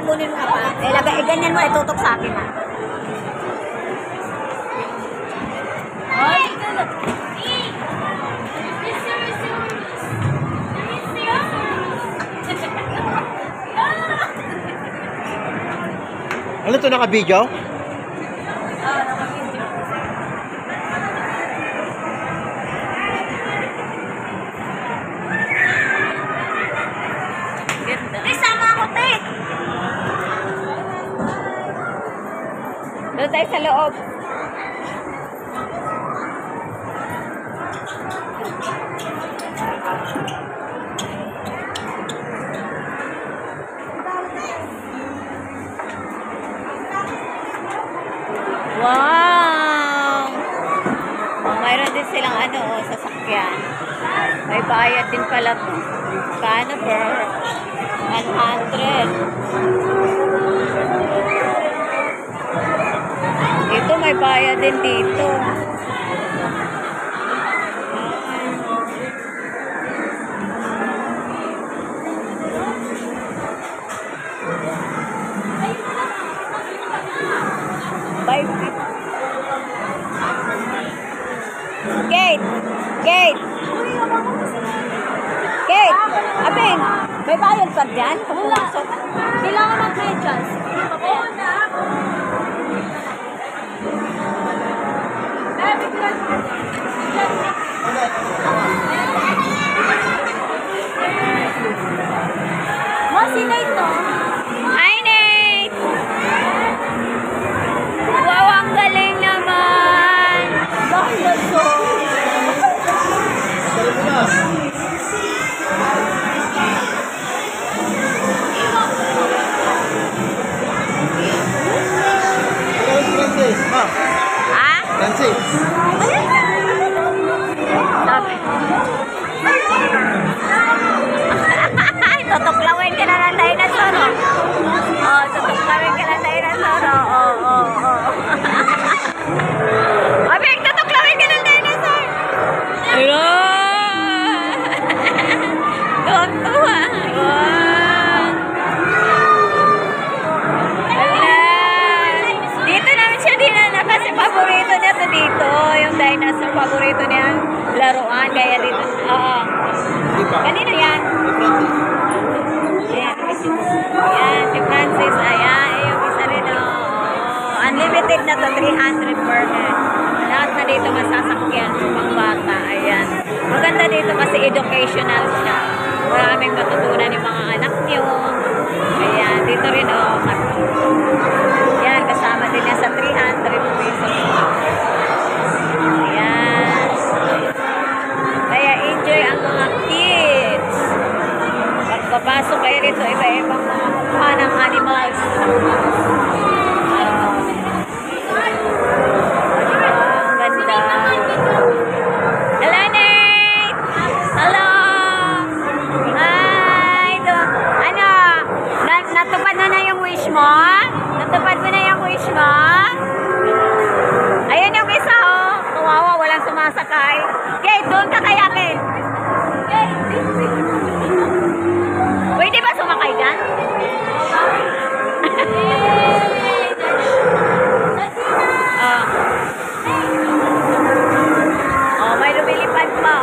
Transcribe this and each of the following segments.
kunin mo pa. Ilagay, ganyan mo, itutok sa akin ha. Ano to, naka-video? Doon tayo sa loob. Wow! Oh, mayroon din silang sasakyan. May bayad din pala to. Paano per 100? Ito may bayad din dito. Kate! Abeng! May bayad pa dyan? Pumasok. Kailangan mag-medyas. Oo na. Sino ito? Hi, Nate! Wow, ang galing naman! Bakit ito? Ha? Francis. Tutuklawin ka na ng dinosaur. Oh, tutuklawin ka ng dinosaur. Oh. Abeng, tutuklawin ka ng dinosaur. Tuwa. Dito namin siya dinala kasi paborito niya to dito. Yung dinosaur, paborito niya laruan. Kaya dito. Kanina yan? Ayan, si Francis. Ayan, yung isa rin. Unlimited na to, 300 per head. Lahat na dito masasakyan, pang bata. Ayan. Maganda dito kasi educational siya. Maraming matutunan yung mga anak niyo. Ayan, dito rin ayan, kasama din niya sa 300 pesos. Ayan. Kaya enjoy ang mga kids. Pagpapasok kayo rito, iba-ibang mga mukha ng animals. Ang ganda. Hello, Nate! Hello! Hi! Natupad na yung wish mo? Natupad mo na yung wish mo? Ayan yung isa, oh. Kawawa, walang sumasakay. Kate, doon ka kaya, Kate. Pwede ba sumakay dyan? May lumilipad pa,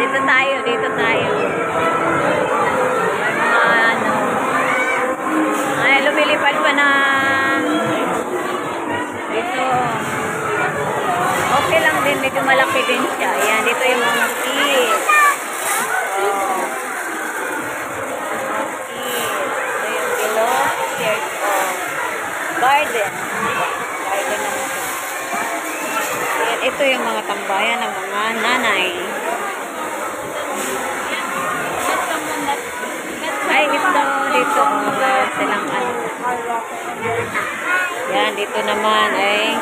Dito tayo. May mga lumilipad pa na dito. Okay lang din, medyo malaki din siya. Ayan, dito yung mga kids. Ito yung below stairs garden. Garden naman. Ayan, ito yung mga tambayan ng mga nanay. Ay, ito dito silang yan, dito naman ay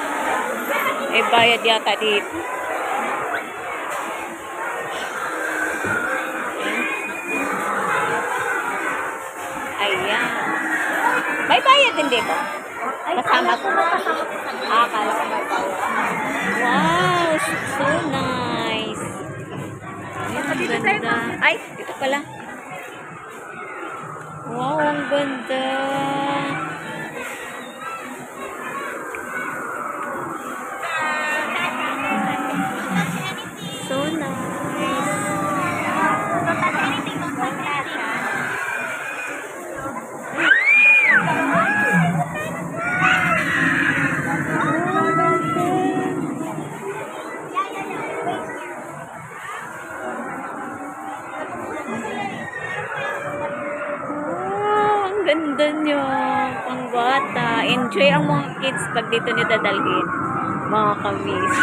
bayad yata dito. Ayan. May bayad din dito. Kasama ko. Akala ko may bayad. Wow, so nice. Ayan, ganda. Ay, dito pala. Wow, ang ganda. So nice. Ang ganda niya. Ang bata. Enjoy ang mga kids pag dito niyo dadalhin. Mga kamis.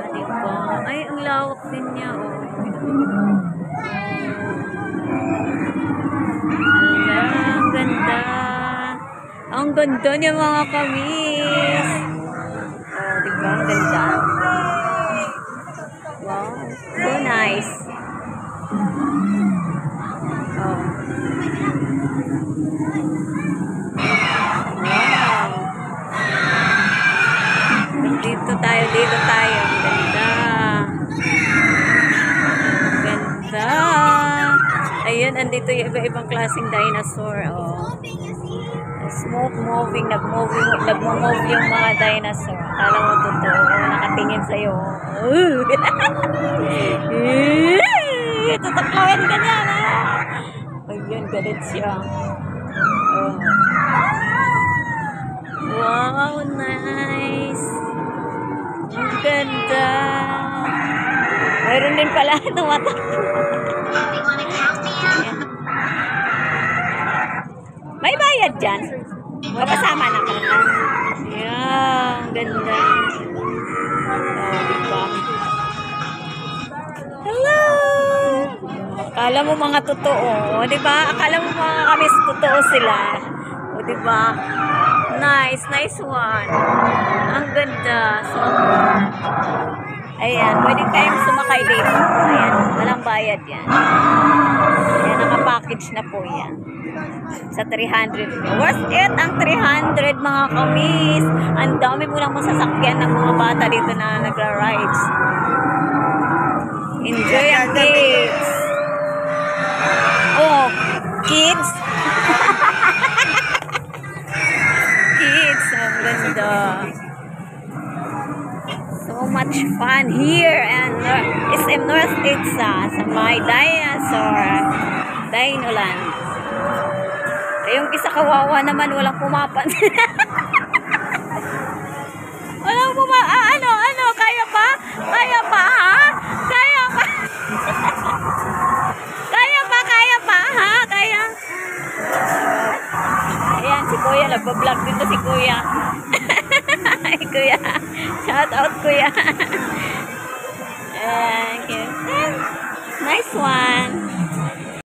Diba? Ay, ang lawak din niya. Oh. Ala, ang ganda. Ang ganda niya mga kamis. Oh, diba? Ang ganda. Wow. So nice. Oh. Wow. Dito tayo. Ang ganda. Ang ganda. Ayun, andito yung iba-ibang klaseng dinosaur. Oh. Smoke moving, nagmo-move yung mga dinosaur. Akala mo totoo, nakatingin sa'yo. Tutaklawin ka niya, ha? Ayun, galit siya. Oh. Wow, nice. Ang ganda. Mayroon din pala tumatakbo. May bayad dyan. Kapasama na ka na. Ayan, ganda. Oh, diba? Hello! Akala mo mga totoo. Diba? Akala mo mga kamis totoo sila. O, diba? Nice one. Ang ganda. So, ayan, pwede kayong sumakay dito. Ayan, walang bayad yan. Ayan, naka-package na po yan. Sa 300. Worth it ang 300 mga kamis. Ang dami mo lang masasakyan ng mga bata dito na nagra-rides. Enjoy ang kids. Oh, kids. Kids, ang ganda. So much fun here and SM North Itza sa may dinosaur Dinoland. Yung isa kawawa naman walang pumapansin. Walang ano, kaya pa ha? Kaya pa ha? Ayan, si Kuya, nagpa-vlog dito si Kuya. Ay, Kuya. Shout out, Kuya.